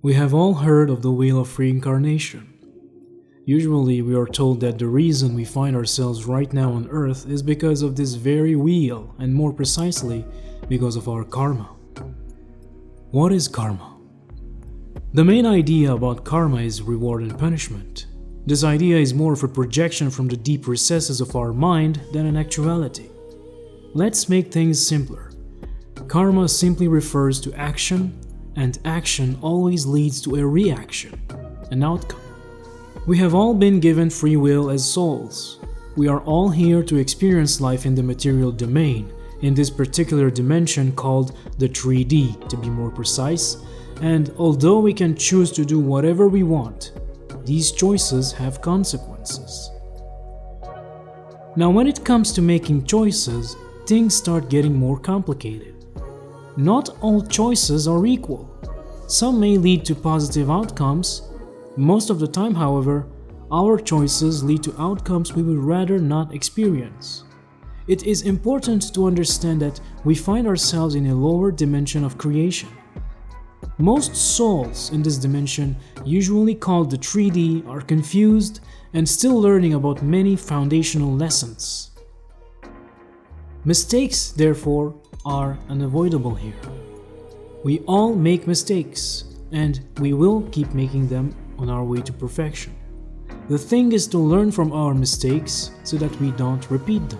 We have all heard of the wheel of reincarnation. Usually we are told that the reason we find ourselves right now on Earth is because of this very wheel, and more precisely, because of our karma. What is karma? The main idea about karma is reward and punishment. This idea is more of a projection from the deep recesses of our mind than an actuality. Let's make things simpler. Karma simply refers to action, and action always leads to a reaction, an outcome. We have all been given free will as souls. We are all here to experience life in the material domain, in this particular dimension called the 3D, to be more precise, and although we can choose to do whatever we want, these choices have consequences. Now, when it comes to making choices, things start getting more complicated. Not all choices are equal. Some may lead to positive outcomes. Most of the time, however, our choices lead to outcomes we would rather not experience. It is important to understand that we find ourselves in a lower dimension of creation. Most souls in this dimension, usually called the 3D, are confused and still learning about many foundational lessons. Mistakes, therefore, are unavoidable here. We all make mistakes, and we will keep making them on our way to perfection. The thing is to learn from our mistakes so that we don't repeat them.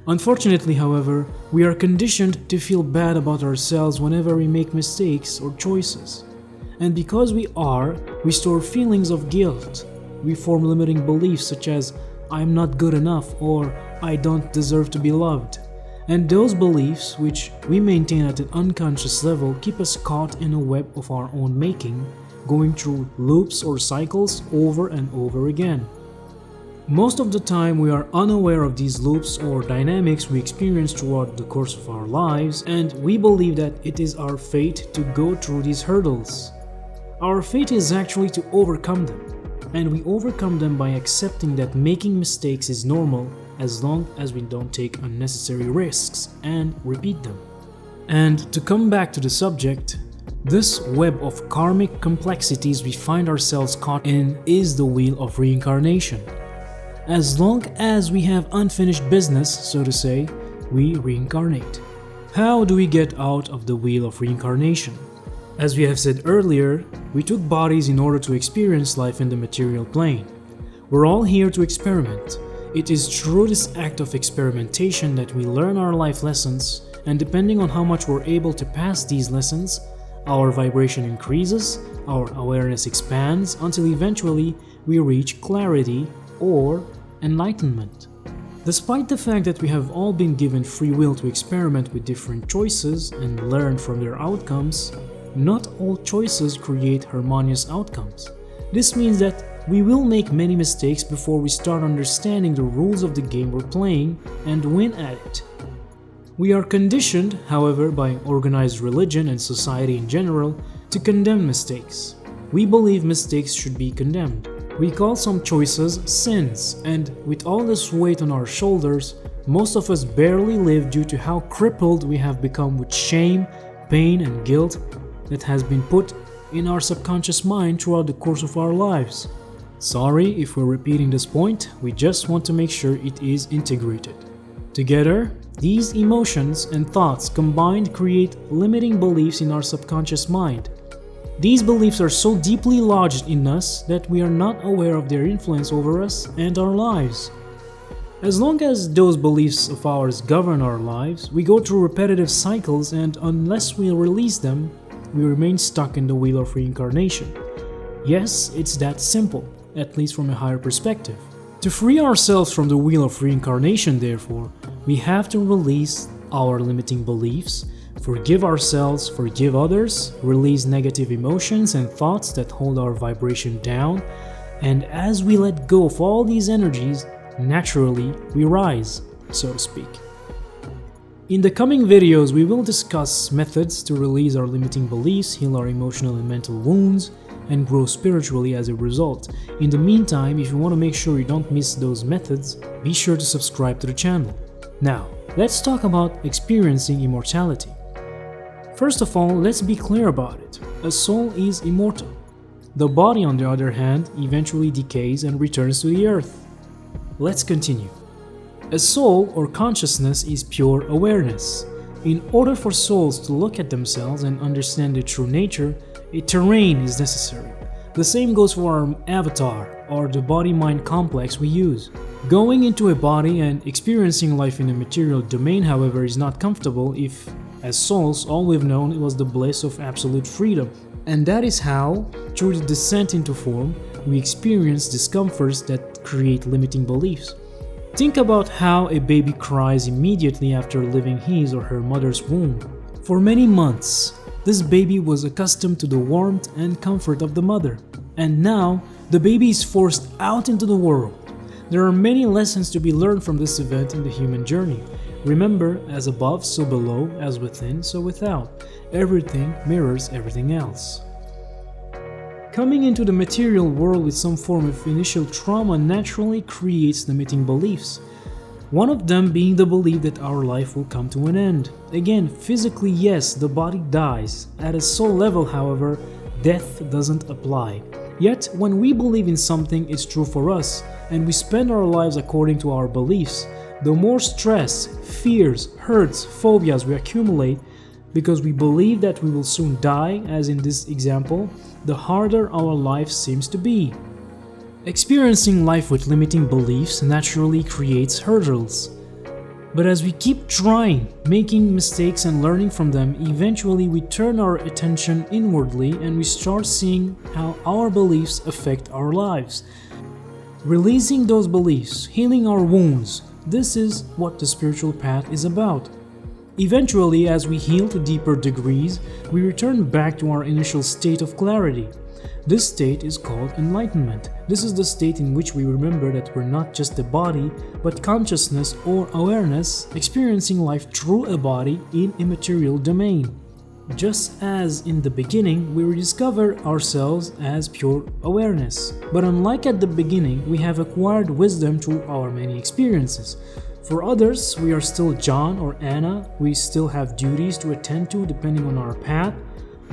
Unfortunately, however, we are conditioned to feel bad about ourselves whenever we make mistakes or choices. And because we store feelings of guilt. We form limiting beliefs such as, "I'm not good enough" or "I don't deserve to be loved." And those beliefs, which we maintain at an unconscious level, keep us caught in a web of our own making, going through loops or cycles over and over again. Most of the time we are unaware of these loops or dynamics we experience throughout the course of our lives, and we believe that it is our fate to go through these hurdles. Our fate is actually to overcome them, and we overcome them by accepting that making mistakes is normal as long as we don't take unnecessary risks and repeat them. And to come back to the subject, this web of karmic complexities we find ourselves caught in is the wheel of reincarnation. As long as we have unfinished business, so to say, we reincarnate. How do we get out of the wheel of reincarnation? As we have said earlier, we took bodies in order to experience life in the material plane. We're all here to experiment. It is through this act of experimentation that we learn our life lessons, and depending on how much we're able to pass these lessons, our vibration increases, our awareness expands, until eventually we reach clarity or enlightenment. Despite the fact that we have all been given free will to experiment with different choices and learn from their outcomes, not all choices create harmonious outcomes. This means that we will make many mistakes before we start understanding the rules of the game we're playing and win at it. We are conditioned, however, by organized religion and society in general, to condemn mistakes. We believe mistakes should be condemned. We call some choices sins, and with all this weight on our shoulders, most of us barely live due to how crippled we have become with shame, pain, and guilt that has been put in our subconscious mind throughout the course of our lives. Sorry if we're repeating this point, we just want to make sure it is integrated. Together, these emotions and thoughts combined create limiting beliefs in our subconscious mind. These beliefs are so deeply lodged in us that we are not aware of their influence over us and our lives. As long as those beliefs of ours govern our lives, we go through repetitive cycles, and unless we release them, we remain stuck in the wheel of reincarnation. Yes, it's that simple, at least from a higher perspective. To free ourselves from the wheel of reincarnation, therefore, we have to release our limiting beliefs, forgive ourselves, forgive others, release negative emotions and thoughts that hold our vibration down, and as we let go of all these energies, naturally we rise, so to speak. In the coming videos, we will discuss methods to release our limiting beliefs, heal our emotional and mental wounds, and grow spiritually as a result. In the meantime, if you want to make sure you don't miss those methods, be sure to subscribe to the channel. Now, let's talk about experiencing immortality. First of all, let's be clear about it. a soul is immortal. The body, on the other hand, eventually decays and returns to the earth. Let's continue. A soul or consciousness is pure awareness. In order for souls to look at themselves and understand their true nature, a terrain is necessary. The same goes for our avatar, or the body-mind complex we use. Going into a body and experiencing life in a material domain, however, is not comfortable if, as souls, all we've known was the bliss of absolute freedom. And that is how, through the descent into form, we experience discomforts that create limiting beliefs. Think about how a baby cries immediately after leaving his or her mother's womb. For many months, this baby was accustomed to the warmth and comfort of the mother. And now, the baby is forced out into the world. There are many lessons to be learned from this event in the human journey. Remember, as above, so below, as within, so without. Everything mirrors everything else. Coming into the material world with some form of initial trauma naturally creates limiting beliefs. One of them being the belief that our life will come to an end. Again, physically, yes, the body dies. At a soul level, however, death doesn't apply. Yet, when we believe in something, it's true for us, and we spend our lives according to our beliefs, the more stress, fears, hurts, phobias we accumulate because we believe that we will soon die, as in this example, the harder our life seems to be. Experiencing life with limiting beliefs naturally creates hurdles. But as we keep trying, making mistakes and learning from them, eventually we turn our attention inwardly and we start seeing how our beliefs affect our lives. Releasing those beliefs, healing our wounds, this is what the spiritual path is about. Eventually, as we heal to deeper degrees, we return back to our initial state of clarity. This state is called enlightenment. This is the state in which we remember that we're not just a body, but consciousness or awareness experiencing life through a body in a material domain. Just as in the beginning, we rediscover ourselves as pure awareness. But unlike at the beginning, we have acquired wisdom through our many experiences. For others, we are still John or Anna, we still have duties to attend to depending on our path,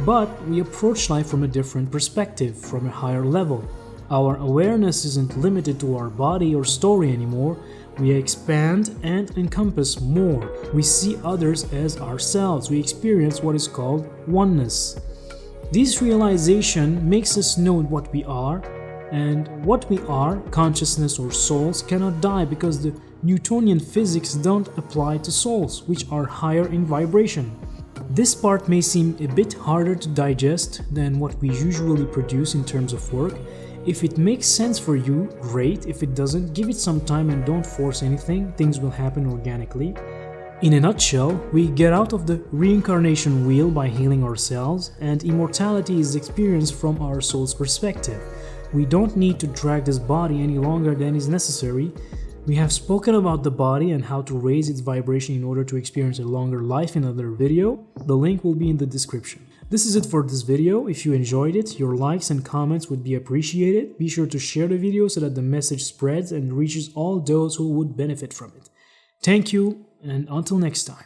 but we approach life from a different perspective, from a higher level. Our awareness isn't limited to our body or story anymore, we expand and encompass more. We see others as ourselves, we experience what is called oneness. This realization makes us know what we are, and what we are, consciousness or souls, cannot die because the Newtonian physics don't apply to souls, which are higher in vibration. This part may seem a bit harder to digest than what we usually produce in terms of work. If it makes sense for you, great. If it doesn't, give it some time and don't force anything, things will happen organically. In a nutshell, we get out of the reincarnation wheel by healing ourselves, and immortality is experienced from our soul's perspective. We don't need to drag this body any longer than is necessary. We have spoken about the body and how to raise its vibration in order to experience a longer life in another video. The link will be in the description. This is it for this video. If you enjoyed it, your likes and comments would be appreciated. Be sure to share the video so that the message spreads and reaches all those who would benefit from it. Thank you, and until next time.